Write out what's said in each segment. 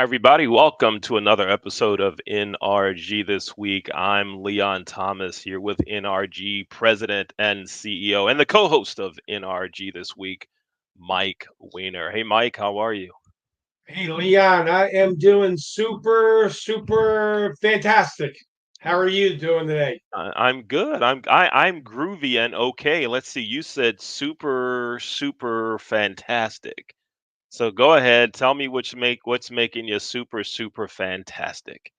everybody. Welcome to another episode of NRG this week. I'm Leon Thomas here with NRG President and CEO and the co host of NRG this week, Mike Weiner. Hey, Mike, how are you? Hey, Leon, I am doing super fantastic. How are you doing today? I'm good. I'm groovy and okay. Let's see. You said super fantastic. So go ahead. Tell me what's making you super fantastic.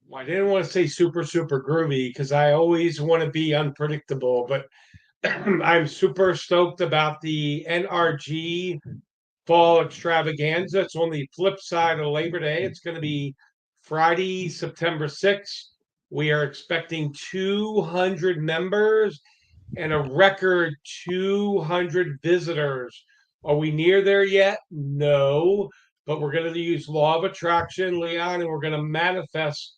Well, I didn't want to say super groovy because I always want to be unpredictable, but I'm super stoked about the NRG Fall Extravaganza. It's on the flip side of Labor Day. It's going to be Friday, September 6th. We are expecting 200 members and a record 200 visitors. Are we near there yet? No, but we're going to use law of attraction, Leon, and we're going to manifest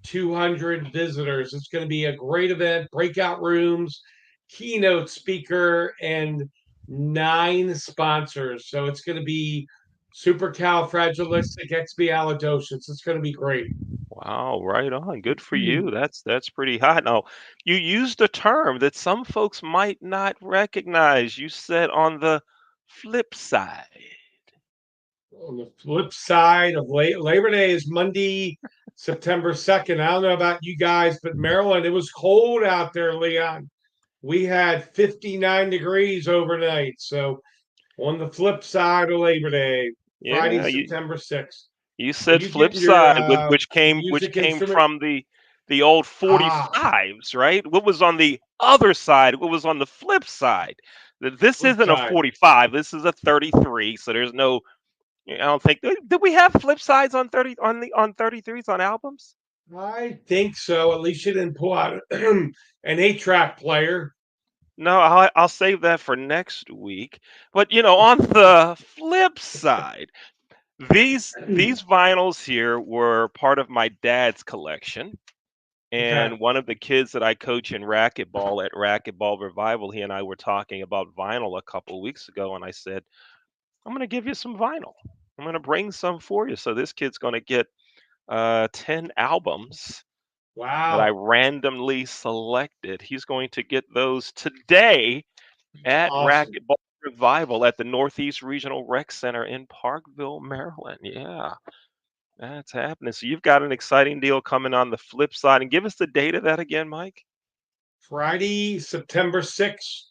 200 visitors. It's going to be a great event, breakout rooms, keynote speaker, and 9 sponsors. So it's going to be supercalifragilisticexpialidocious. It's going to be great. Wow, right on. Good for you. That's pretty hot. Now, you used a term that some folks might not recognize. You said on the flip side. On the flip side of Labor Day is Monday, September 2nd. I don't know about you guys, but Maryland, it was cold out there, Leon. We had 59 degrees overnight. So on the flip side of Labor Day, Friday, Yeah, September 6th. you Are said you flip getting your side, which music came instrument? from the old Ah, 45s, right? What was on the other side? What was on the flip side? This flip isn't a side. 45. This is a 33. So there's no. I don't think. Did we have flip sides on 33s on albums? I think so. At least you didn't pull out an 8-track player. No, I'll save that for next week. But on the flip side, these vinyls here were part of my dad's collection. Okay. And one of the kids that I coach in racquetball at Racquetball Revival, he and I were talking about vinyl a couple weeks ago, and I said, I'm going to give you some vinyl. I'm going to bring some for you. So this kid's going to get 10 albums that I Wow. randomly selected. He's going to get those today That's at awesome. Racquetball Revival at the Northeast Regional Rec Center in Parkville, Maryland. Yeah, that's happening. So you've got an exciting deal coming on the flip side. And give us the date of that again, Mike. Friday, September 6th,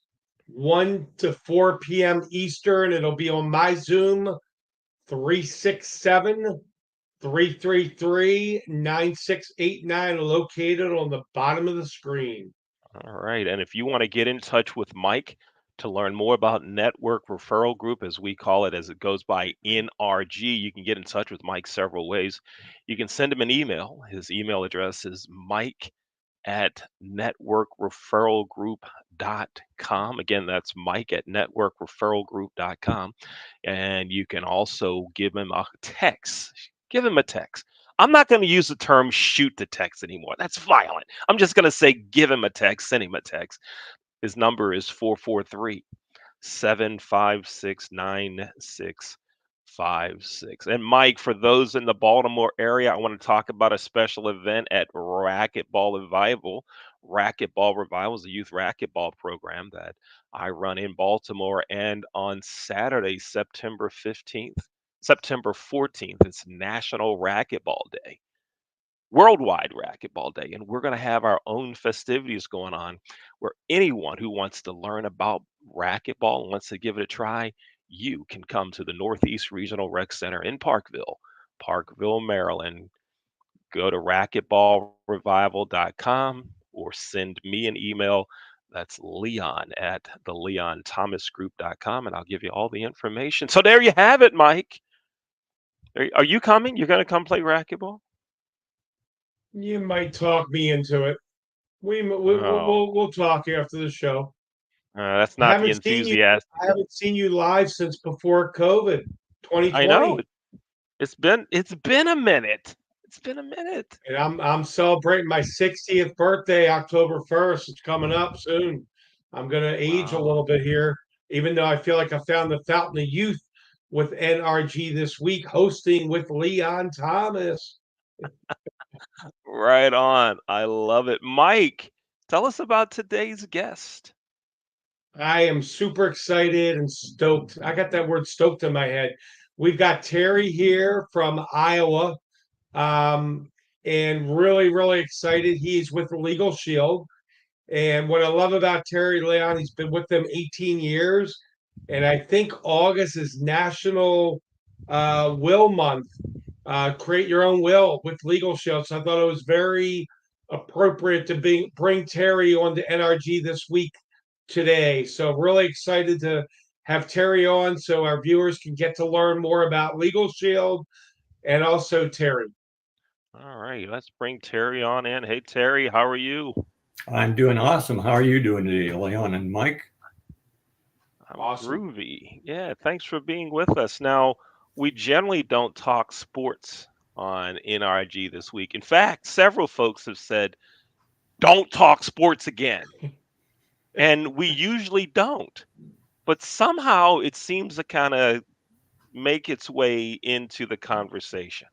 1 to 4 p.m. Eastern. It'll be on my Zoom 367 333 9689, located on the bottom of the screen. All right. And if you want to get in touch with Mike to learn more about Network Referral Group, as we call it, as it goes by NRG, you can get in touch with Mike several ways. You can send him an email. His email address is Mike at networkreferralgroup.com. Again, that's Mike at networkreferralgroup.com. And you can also give him a text. Give him a text. I'm not going to use the term shoot the text anymore. That's violent. I'm just going to say give him a text, send him a text. His number is 443 756 9656. And Mike, for those in the Baltimore area, I want to talk about a special event at Racquetball Revival. Racquetball Revival is a youth racquetball program that I run in Baltimore. And on Saturday, September 14th, it's National Racquetball Day, Worldwide Racquetball Day. And we're going to have our own festivities going on where anyone who wants to learn about racquetball and wants to give it a try, you can come to the Northeast Regional Rec Center in Parkville, Maryland. Go to racquetballrevival.com or send me an email. That's Leon at theleonthomasgroup.com, and I'll give you all the information. So there you have it, Mike. Are you coming? You're going to come play racquetball? You might talk me into it. Oh, We'll talk after the show. that's I not the haven't seen you. enthusiastic. I haven't seen you live since before COVID, I know 2020. it's been a minute. It's been a minute. And I'm celebrating my 60th birthday, October 1st. It's coming up soon. I'm gonna age a Wow. little bit here, even though I feel like I found the fountain of youth with NRG this week, hosting with Leon Thomas. Right on. I love it. Mike, tell us about today's guest. I am super excited and stoked. I got that word stoked in my head. We've got Terry here from Iowa, um, and really, really excited. He's with the Legal Shield. And what I love about Terry Leon, he's been with them 18 years. And I think August is National Will Month. Create your own will with Legal Shield. So I thought it was very appropriate to bring Terry on to NRG this week today. So really excited to have Terry on so our viewers can get to learn more about Legal Shield and also Terry. All right, let's bring Terry on in. Hey, Terry, how are you? I'm doing awesome. How are you doing today, Leon and Mike? I'm Awesome. groovy. Yeah, thanks for being with us. Now, we generally don't talk sports on NRG this week. In fact, several folks have said, don't talk sports again. And we usually don't. But somehow it seems to kind of make its way into the conversation.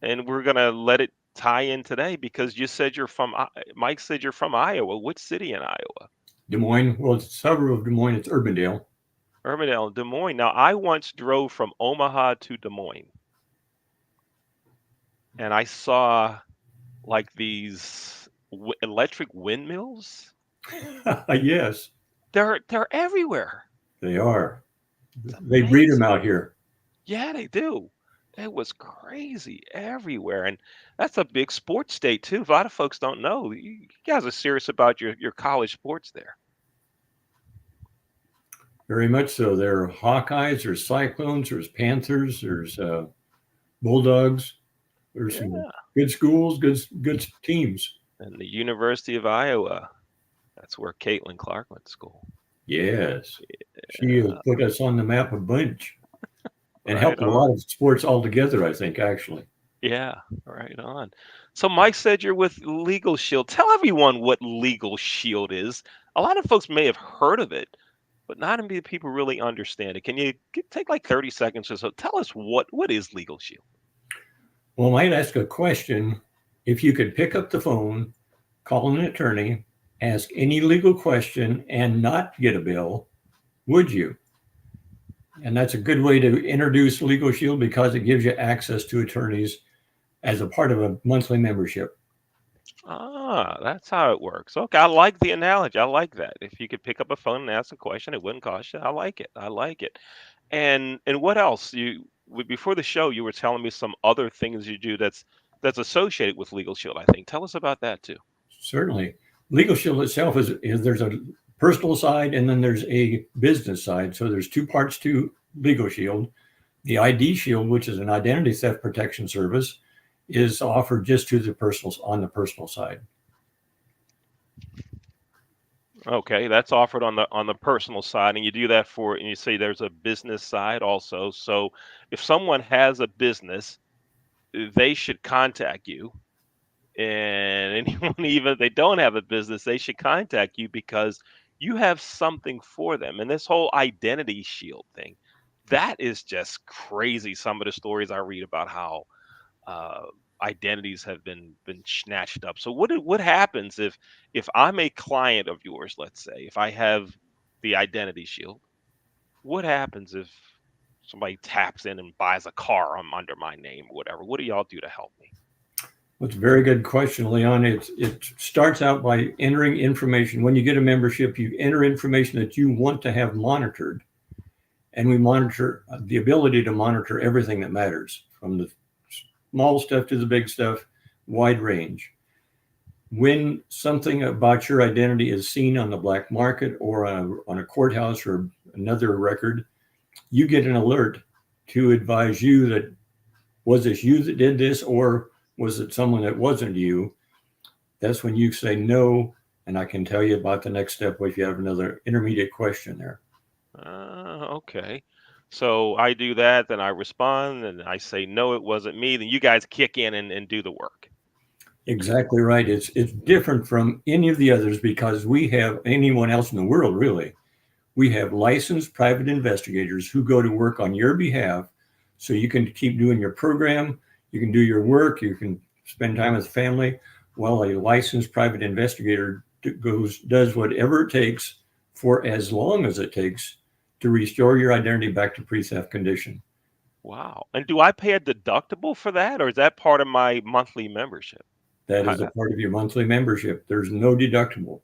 And we're going to let it tie in today because you said you're from, Mike said you're from Iowa. Which city in Iowa? Des Moines. Well, it's a suburb of Des Moines. It's Urbandale. Urbandale, Des Moines. Now, I once drove from Omaha to Des Moines and I saw like these electric windmills. Yes, They're everywhere. they are. It's They breed them amazing. out here. Yeah, they do. It was crazy everywhere, and that's a big sports state too. A lot of folks don't know. You guys are serious about your college sports there. Very much so. There are Hawkeyes, there's Cyclones, there's Panthers, there's Bulldogs. There's some Yeah, good schools, good teams. and the University of Iowa. That's where Caitlin Clark went to school. Yes, she has put us on the map a bunch and Right helped a lot on. of sports altogether. I think actually. Yeah, right on. So Mike said you're with Legal Shield. Tell everyone what Legal Shield is. A lot of folks may have heard of it, but not many people really understand it. Can you take like 30 seconds or so? Tell us what is Legal Shield? Well, I might ask a question. If you could pick up the phone, call an attorney, ask any legal question, and not get a bill, would you? And that's a good way to introduce Legal Shield because it gives you access to attorneys as a part of a monthly membership. Ah, that's how it works. Okay, I like the analogy. I like that. If you could pick up a phone and ask a question, it wouldn't cost you. I like it. I like it. And what else? Before the show, you were telling me some other things you do that's associated with Legal Shield, I think. Tell us about that too. Certainly. Legal Shield itself is there's a personal side and then there's a business side. So there's two parts to Legal Shield. The ID Shield, which is an identity theft protection service, is offered just to the personal on the personal side. Okay, that's offered on the personal side, and you do that for, and you say there's a business side also. So if someone has a business, they should contact you. And anyone, even if they don't have a business, they should contact you because you have something for them. And this whole identity shield thing, that is just crazy. Some of the stories I read about how uh, identities have been snatched up. So what happens if I'm a client of yours, let's say, if I have the identity shield, what happens if somebody taps in and buys a car under my name or whatever? What do y'all do to help me? Well, it's a very good question, Leon. It starts out by entering information. When you get a membership, you enter information that you want to have monitored, and we monitor the ability to monitor everything that matters, from the small stuff to the big stuff, wide range. When something about your identity is seen on the black market or on a courthouse or another record, you get an alert to advise you that was this you that did this or was it someone that wasn't you? That's when you say no, and I can tell you about the next step if you have another intermediate question there. Okay. So I do that, then I respond, and I say, no, it wasn't me. Then you guys kick in and do the work. Exactly right. It's different from any of the others because we have anyone else in the world really. We have licensed private investigators who go to work on your behalf so you can keep doing your program, you can do your work, you can spend time with family, while a licensed private investigator does whatever it takes for as long as it takes to restore your identity back to pre-theft condition. Wow. And do I pay a deductible for that, or is that part of my monthly membership? That is a part of your monthly membership. There's no deductible.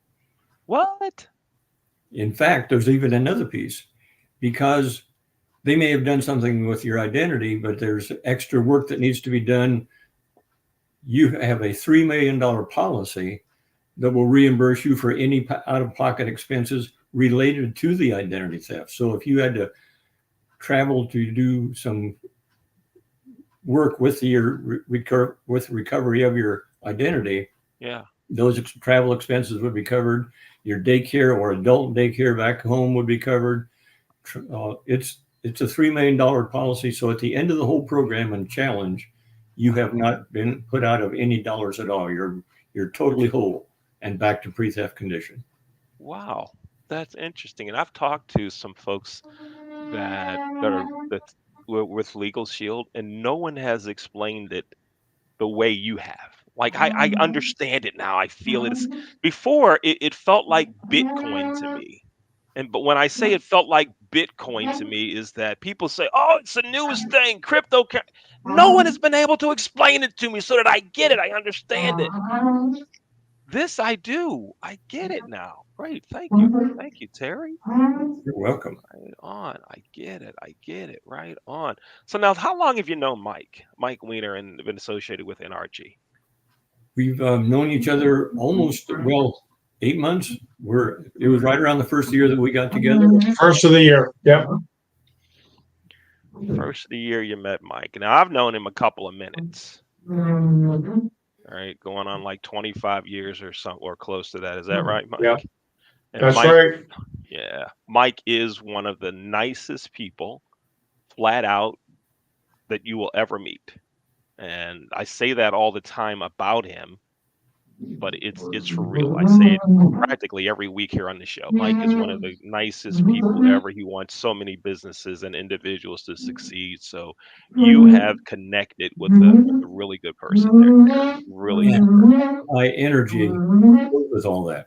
What? In fact, there's even another piece, because they may have done something with your identity, but there's extra work that needs to be done. You have a $3 million policy that will reimburse you for any out-of-pocket expenses related to the identity theft. So if you had to travel to do some work with your recovery of your identity, Yeah. those travel expenses would be covered. Your daycare or adult daycare back home would be covered. It's a $3 million policy. So at the end of the whole program and challenge, you have not been put out of any dollars at all. You're totally whole and back to pre-theft condition. Wow. That's interesting. And I've talked to some folks that's with Legal Shield, and no one has explained it the way you have. Like I understand it now. I feel it. Before it felt like Bitcoin to me. But when I say it felt like Bitcoin to me, is that people say, "Oh, it's the newest thing, crypto." No one has been able to explain it to me so that I get it. I understand it. This I do. I get it now. Great. Thank you. Thank you, Terry. You're welcome. Right on. I get it. I get it. Right on. So now, how long have you known Mike Weiner, and been associated with NRG? We've known each other almost, 8 months. It was right around the first year that we got together. First of the year. Yep. First of the year you met Mike. Now I've known him a couple of minutes. All right, going on like 25 years or something, or close to that. Is that right, Mike? Yeah. And That's Mike, right. yeah, Mike is one of the nicest people, flat out, that you will ever meet. And I say that all the time about him, but it's for real. I say it practically every week here on the show. Mike is one of the nicest people ever. He wants so many businesses and individuals to succeed. So you have connected with a really good person there, Terry. Really good person. My energy was all that.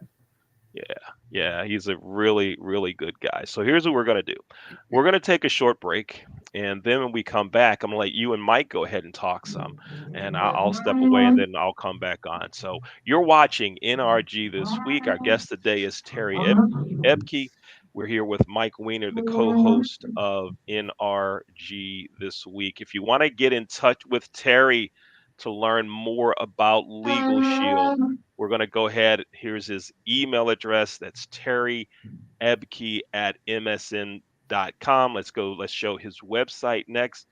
Yeah, he's a really, really good guy. So here's what we're going to do. We're going to take a short break, and then when we come back, I'm going to let you and Mike go ahead and talk some, and I'll step away, and then I'll come back on. So you're watching NRG This Week. Our guest today is Terry Ebke. We're here with Mike Weiner, the co-host of NRG This Week. If you want to get in touch with Terry to learn more about Legal Shield, we're going to go ahead. Here's his email address. That's terryebke@msn.com. Let's show his website next,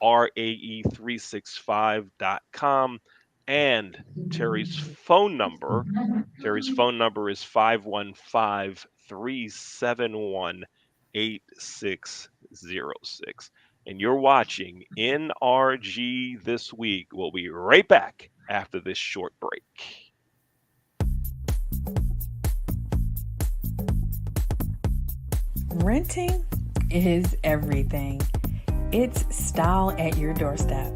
rae365.com. And Terry's phone number is 515-371-8606. And you're watching NRG This Week. We'll be right back after this short break. Renting is everything. It's style at your doorstep,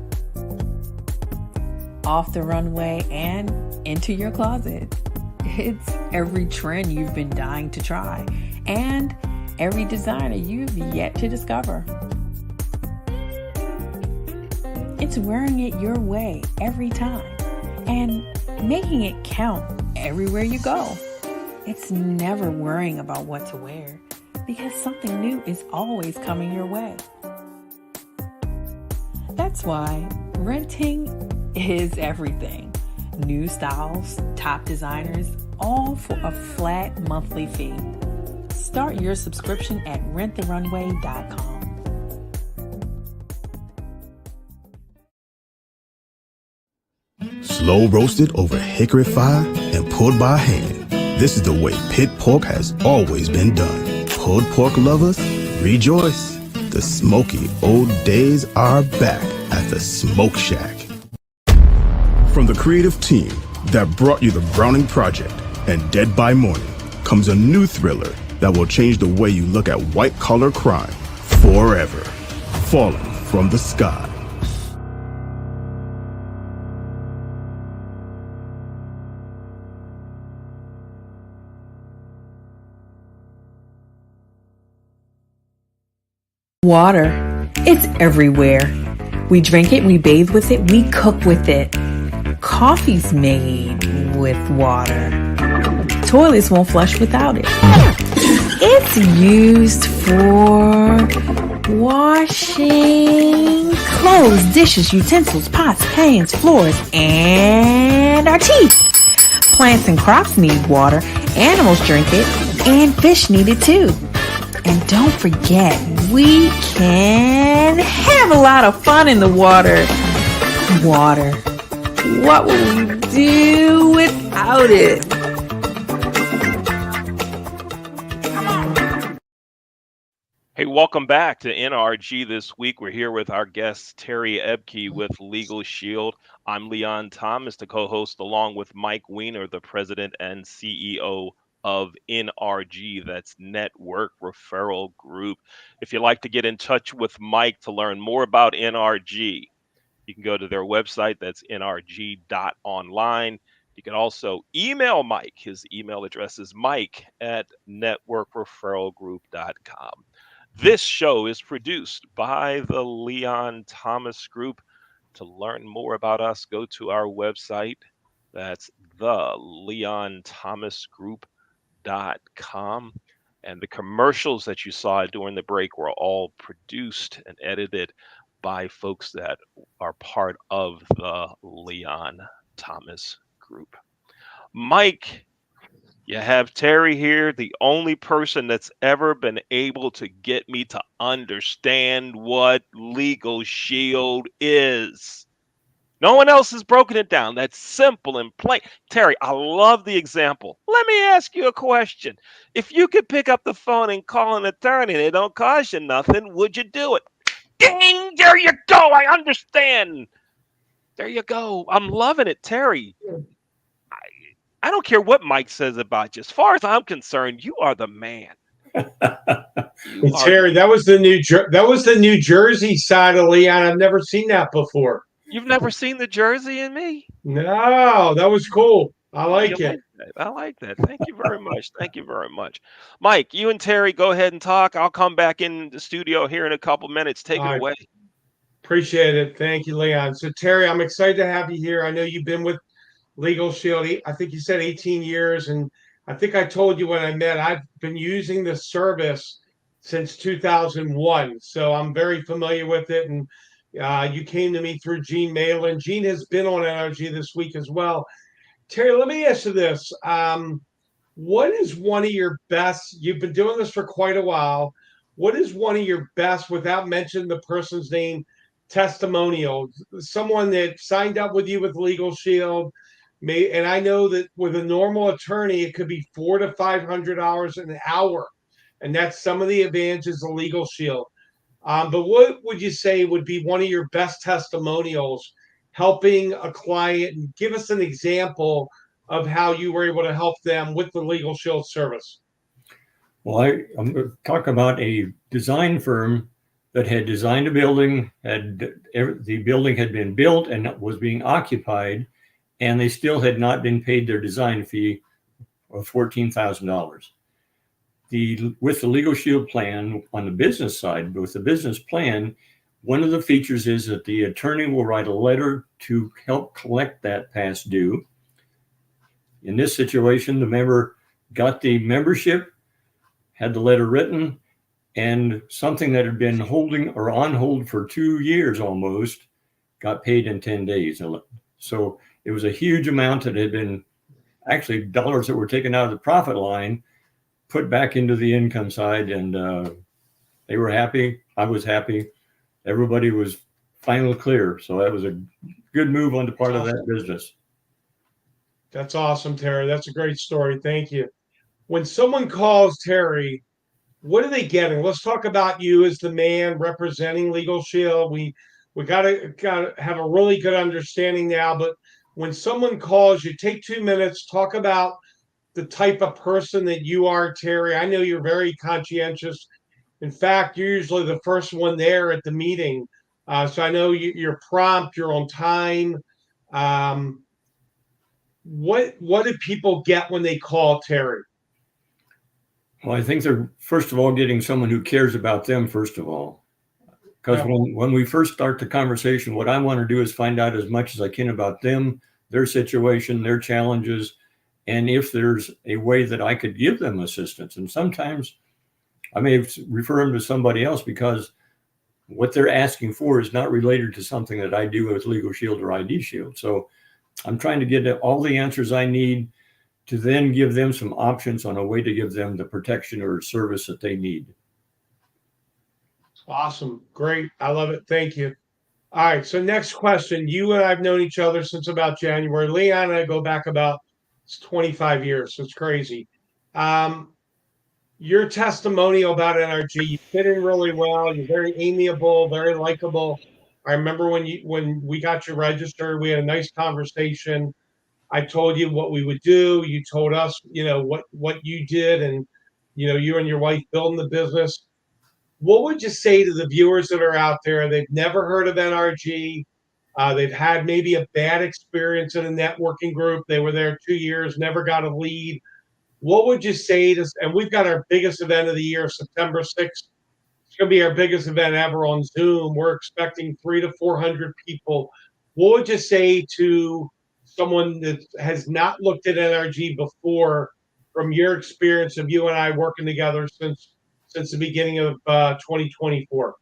off the runway and into your closet. It's every trend you've been dying to try and every designer you've yet to discover. It's wearing it your way every time and making it count everywhere you go. It's never worrying about what to wear, because something new is always coming your way. That's why renting is everything. New styles, top designers, all for a flat monthly fee. Start your subscription at renttherunway.com. Slow roasted over hickory fire and pulled by hand. This is the way pit pork has always been done. Pulled pork lovers, rejoice. The smoky old days are back at the Smoke Shack. From the creative team that brought you The Browning Project and Dead by Morning comes a new thriller that will change the way you look at white-collar crime forever. Falling from the Sky. Water. It's everywhere. We drink it, we bathe with it, we cook with it. Coffee's made with water. Toilets won't flush without it. It's used for washing clothes, dishes, utensils, pots, pans, floors, and our teeth. Plants and crops need water, animals drink it, and fish need it too. And don't forget, we can have a lot of fun in the water. Water. What will we do without it? Hey, welcome back to NRG This Week. We're here with our guest, Terry Ebke with Legal Shield. I'm Leon Thomas, the co-host, along with Mike Weiner, the president and CEO of NRG, that's Network Referral Group. If you'd like to get in touch with Mike to learn more about NRG, you can go to their website, that's nrg.online. You can also email Mike. His email address is mike@networkreferralgroup.com. This show is produced by the Leon Thomas Group. To learn more about us, go to our website. That's theleonthomasgroup.com. And the commercials that you saw during the break were all produced and edited by folks that are part of the Leon Thomas Group. Mike, you have Terry here, the only person that's ever been able to get me to understand what Legal Shield is. No one else has broken it down. That's simple and plain. Terry, I love the example. Let me ask you a question. If you could pick up the phone and call an attorney and it don't cost you nothing, would you do it? Ding! There you go. I understand. There you go. I'm loving it, Terry. I don't care what Mike says about you. As far as I'm concerned, you are the man. Terry, that was the New Jersey side of Leon. I've never seen that before. You've never seen the Jersey in me? No, that was cool. I like it. I like that. Thank you very much. Thank you very much. Mike, you and Terry go ahead and talk. I'll come back in the studio here in a couple minutes. Take it away. Appreciate it. Thank you, Leon. So, Terry, I'm excited to have you here. I know you've been with Legal Shield. I think you said 18 years. And I think I told you when I met, I've been using the service since 2001. So I'm very familiar with it. And you came to me through Gene Malin. Gene has been on NRG This Week as well. Terry, let me ask you this. What is one of your best? You've been doing this for quite a while. What is one of your best, without mentioning the person's name, testimonial? Someone that signed up with you with Legal Shield, and I know that with a normal attorney, it could be $400 to $500 an hour, and that's some of the advantages of Legal Shield. But what would you say would be one of your best testimonials helping a client? And give us an example of how you were able to help them with the Legal Shield service. Well, I'm going to talk about a design firm that had designed a building, the building had been built and was being occupied, and they still had not been paid their design fee of $14,000. With the Legal Shield plan on the business side, with the business plan, one of the features is that the attorney will write a letter to help collect that past due. In this situation, the member got the membership, had the letter written, and something that had been holding or on hold for 2 years almost got paid in 10 days. So it was a huge amount that had been actually dollars that were taken out of the profit line, put back into the income side, and they were happy. I was happy. Everybody was finally clear. So that was a good move on the part of that business. That's awesome, Terry. That's a great story. Thank you. When someone calls Terry, what are they getting? Let's talk about you as the man representing Legal Shield. We gotta have a really good understanding now. But when someone calls you, take 2 minutes, talk about the type of person that you are, Terry. I know you're very conscientious. In fact, you're usually the first one there at the meeting. So I know you're prompt, you're on time. Um, what do people get when they call Terry? Well, I think they're first of all getting someone who cares about them, first of all. Because Yeah. when we first start the conversation, what I want to do is find out as much as I can about them, their situation, their challenges, and if there's a way that I could give them assistance. And sometimes I may refer them to somebody else because what they're asking for is not related to something that I do with Legal Shield or ID Shield. So I'm trying to get all the answers I need to then give them some options on a way to give them the protection or service that they need. Awesome. Great. I love it. Thank you. All right. So next question. You and I've known each other since about January. Leon and I go back about 25 years. So it's crazy. Um, your testimonial about NRG, you fit in really well. You're very amiable, very likable. I remember when we got you registered, we had a nice conversation. I told you what we would do. You told us, what you did, and you and your wife building the business. What would you say to the viewers that are out there? They've never heard of NRG. They've had maybe a bad experience in a networking group. They were there 2 years, never got a lead. What would you say to, and we've got our biggest event of the year, September 6th. It's going to be our biggest event ever on Zoom. We're expecting 300 to 400 people. What would you say to someone that has not looked at NRG before, from your experience of you and I working together since the beginning of 2024?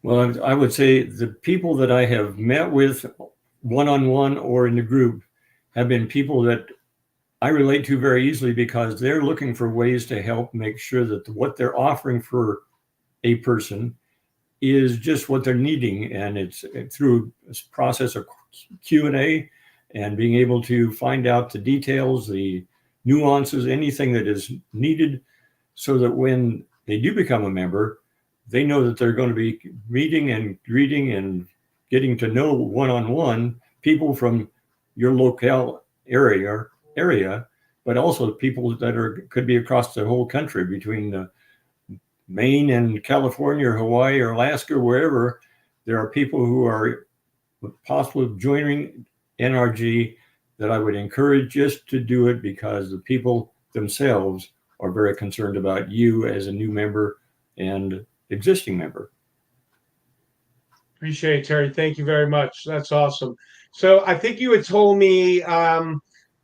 Well, I would say the people that I have met with one-on-one or in the group have been people that I relate to very easily because they're looking for ways to help make sure that what they're offering for a person is just what they're needing. And it's through a process of Q&A and being able to find out the details, the nuances, anything that is needed so that when they do become a member, they know that they're going to be meeting and greeting and getting to know one-on-one people from your locale area, but also people that could be across the whole country between Maine and California or Hawaii or Alaska, wherever. There are people who are possibly joining NRG that I would encourage just to do it because the people themselves are very concerned about you as a new member and existing member. Appreciate it, Terry. Thank you very much. That's awesome. So I think you had told me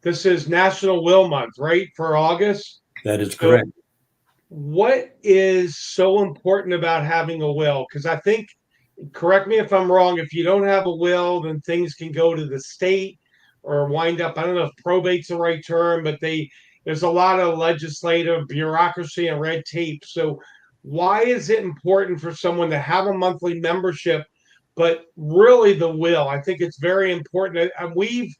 this is National Will Month, right, for August? That is So correct. what is so important about having a will? Because I think, correct me if I'm wrong, if you don't have a will, then things can go to the state or wind up, I don't know if probate's the right term, but there's a lot of legislative bureaucracy and red tape. So why is it important for someone to have a monthly membership, but really the will? I think it's very important. And we've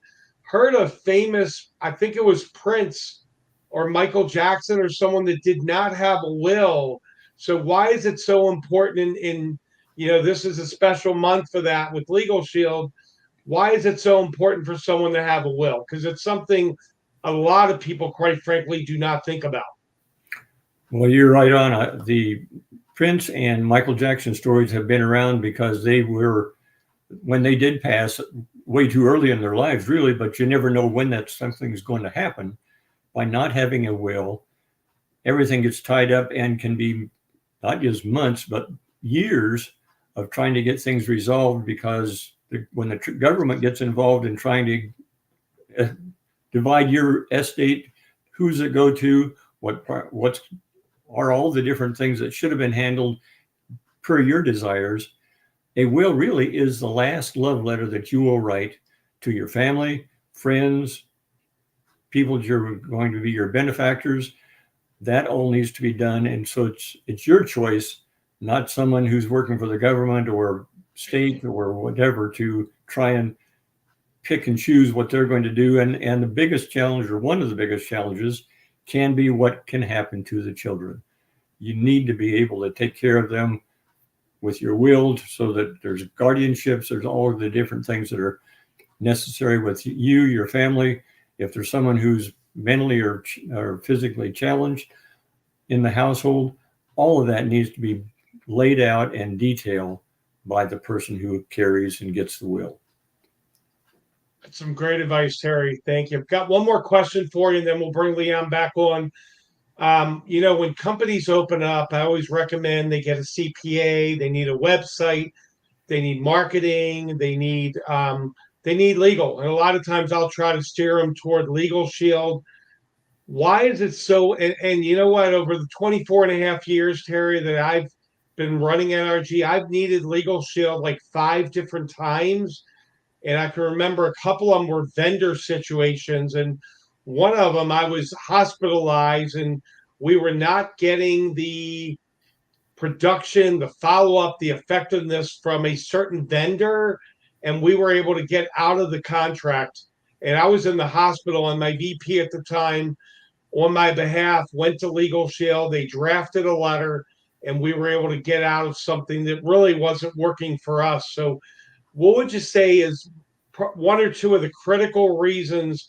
heard of famous, I think it was Prince or Michael Jackson or someone that did not have a will. So why is it so important this is a special month for that with Legal Shield. Why is it so important for someone to have a will? Because it's something a lot of people, quite frankly, do not think about. Well, you're right on. The Prince and Michael Jackson stories have been around because they were, when they did pass, way too early in their lives, really, but you never know when that something is going to happen. By not having a will, everything gets tied up and can be not just months, but years of trying to get things resolved because when the government gets involved in trying to divide your estate, who's it go to, what's are all the different things that should have been handled per your desires. A will really is the last love letter that you will write to your family, friends, people that you're going to be your benefactors. That all needs to be done. And so it's your choice, not someone who's working for the government or state or whatever to try and pick and choose what they're going to do. And the biggest challenge, or one of the biggest challenges, can be what can happen to the children. You need to be able to take care of them with your will so that there's guardianships, there's all of the different things that are necessary with you, your family, If there's someone who's mentally or physically challenged in the household, all of that needs to be laid out and detailed by the person who carries and gets the will. That's some great advice, Terry. Thank you. I've got one more question for you, and then we'll bring Leon back on. When companies open up, I always recommend they get a CPA. They need a website. They need marketing. They need legal. And a lot of times, I'll try to steer them toward Legal Shield. Why is it so? And you know what? Over the 24 and a half years, Terry, that I've been running NRG, I've needed Legal Shield like 5 different times. And I can remember a couple of them were vendor situations. And one of them, I was hospitalized and we were not getting the production, the follow up, the effectiveness from a certain vendor. And we were able to get out of the contract. And I was in the hospital, and my VP at the time, on my behalf, went to Legal Shield. They drafted a letter, and we were able to get out of something that really wasn't working for us. So, what would you say is one or two of the critical reasons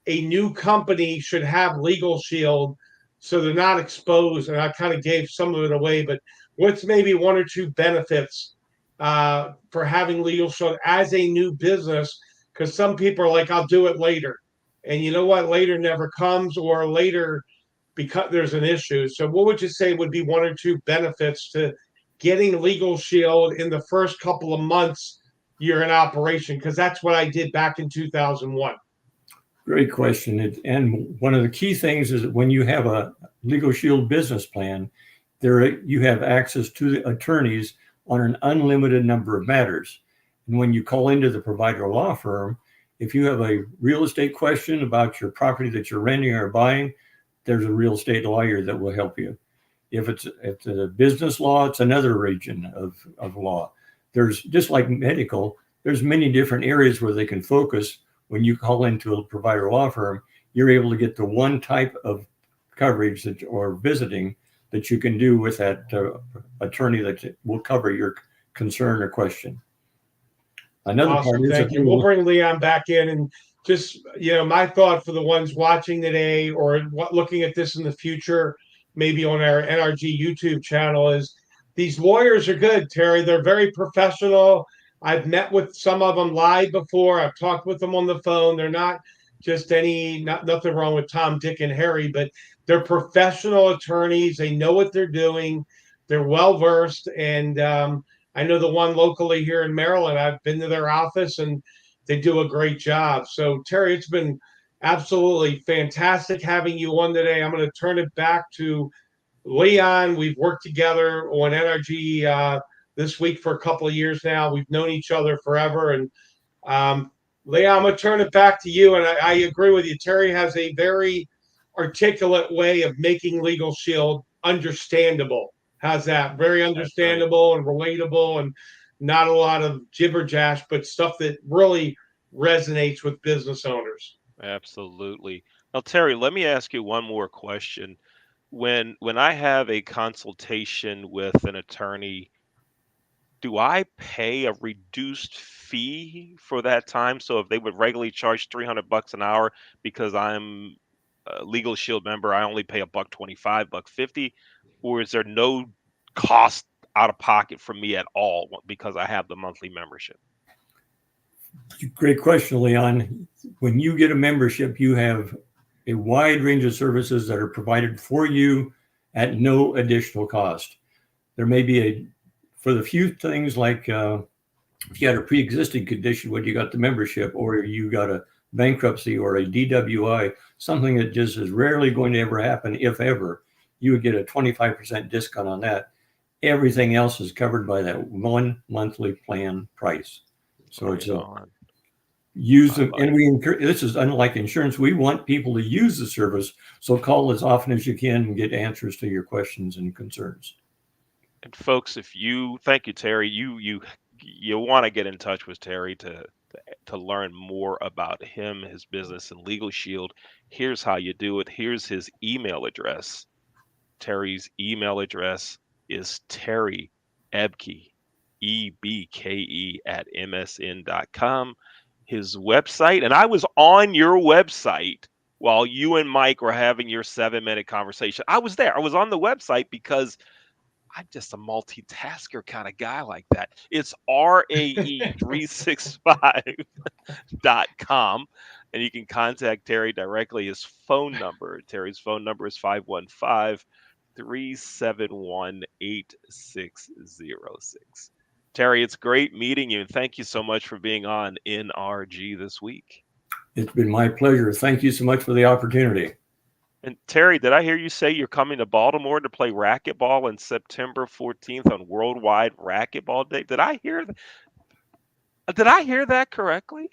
a new company should have Legal Shield so they're not exposed? And I kind of gave some of it away, but what's maybe one or two benefits for having Legal Shield as a new business? Because some people are like, I'll do it later. And you know what? Later never comes, or later because there's an issue. So, what would you say would be one or two benefits to getting Legal Shield in the first couple of months you're in operation? Because that's what I did back in 2001. Great question. And one of the key things is that when you have a Legal Shield business plan, you have access to the attorneys on an unlimited number of matters. And when you call into the provider law firm, if you have a real estate question about your property that you're renting or buying, there's a real estate lawyer that will help you. If it's a business law, it's another region of law. There's, just like medical, there's many different areas where they can focus. When you call into a provider law firm, you're able to get the one type of coverage or visiting that you can do with that attorney that will cover your concern or question. Another Awesome. part is Thank you. We'll bring Leon back in, and just, my thought for the ones watching today or looking at this in the future, maybe on our NRG YouTube channel, is these lawyers are good, Terry. They're very professional. I've met with some of them live before. I've talked with them on the phone. They're not just nothing wrong with Tom, Dick, and Harry, but they're professional attorneys. They know what they're doing. They're well versed, and I know the one locally here in Maryland. I've been to their office, and they do a great job. So, Terry, it's been absolutely fantastic having you on today. I'm going to turn it back to Leon. We've worked together on NRG this week for a couple of years now. We've known each other forever. And Leon, I'm going to turn it back to you. And I agree with you. Terry has a very articulate way of making Legal Shield understandable. How's that? Very understandable and relatable, and not a lot of jibber-jash, but stuff that really resonates with business owners. Absolutely. Now, Terry, let me ask you one more question. When I have a consultation with an attorney, do I pay a reduced fee for that time? So if they would regularly charge $300 an hour because I'm a Legal Shield member, I only pay a buck 25, buck 50, or is there no cost out of pocket for me at all because I have the monthly membership? Great question, Leon. When you get a membership, you have a wide range of services that are provided for you at no additional cost. There may be for the few things like if you had a pre-existing condition when you got the membership, or you got a bankruptcy or a DWI, something that just is rarely going to ever happen, if ever, you would get a 25% discount on that. Everything else is covered by that one monthly plan price. So it's use them, and we encourage. This is unlike insurance. We want people to use the service, so call as often as you can and get answers to your questions and concerns. And folks, thank you, Terry. You want to get in touch with Terry to learn more about him, his business, and Legal Shield. Here's how you do it. Here's his email address. Terry's email address is Terry Ebke, EBKE @MSN.com. his website, and I was on your website while you and Mike were having your 7-minute conversation. I was there. I was on the website because I'm just a multitasker kind of guy like that. It's RAE365.com. And you can contact Terry directly. His phone number, Terry's phone number is 515-371-8606. Terry, it's great meeting you. And thank you so much for being on NRG this week. It's been my pleasure. Thank you so much for the opportunity. And Terry, did I hear you say you're coming to Baltimore to play racquetball on September 14th on Worldwide Racquetball Day? Did I hear that correctly?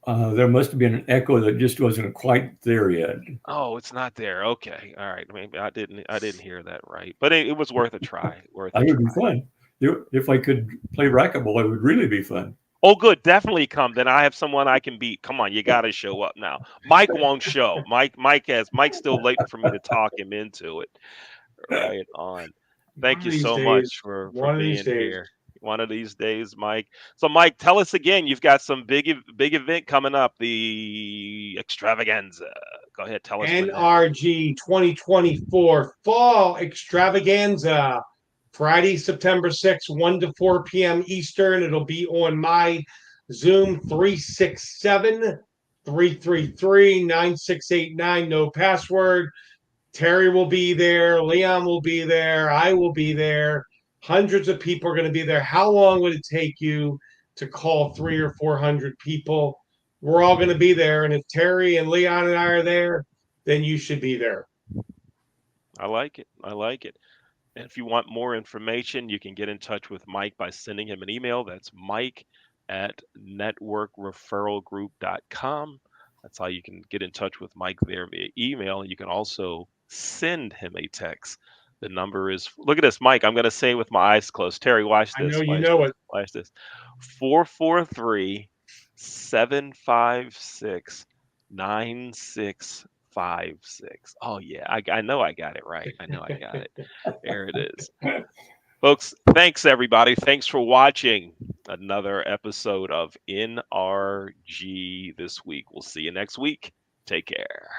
There must have been an echo that just wasn't quite there yet. Oh, it's not there. Okay. All right. Maybe I didn't hear that right. But it was worth a try. That would be fun. If I could play racquetball, it would really be fun. Oh, good. Definitely come. Then I have someone I can beat. Come on, you got to show up now. Mike won't show. Mike's still waiting for me to talk him into it. Right on. Thank you so much for being here. One of these days, Mike. So, Mike, tell us again. You've got some big event coming up, the extravaganza. Go ahead, tell us. NRG 2024 Fall Extravaganza. Friday, September 6th, 1 to 4 p.m. Eastern. It'll be on my Zoom 367-333-9689. No password. Terry will be there. Leon will be there. I will be there. Hundreds of people are going to be there. How long would it take you to call 300 or 400 people? We're all going to be there. And if Terry and Leon and I are there, then you should be there. I like it. And if you want more information, you can get in touch with Mike by sending him an email. That's mike@networkreferralgroup.com. That's how you can get in touch with Mike there via email. You can also send him a text. The number is, look at this, Mike. I'm going to say it with my eyes closed. Terry, watch this. I know you know it. Watch this. 443-756-9656. Oh yeah, I know I got it right. I know I got it. There it is. Folks, thanks everybody. Thanks for watching another episode of NRG this week. We'll see you next week. Take care.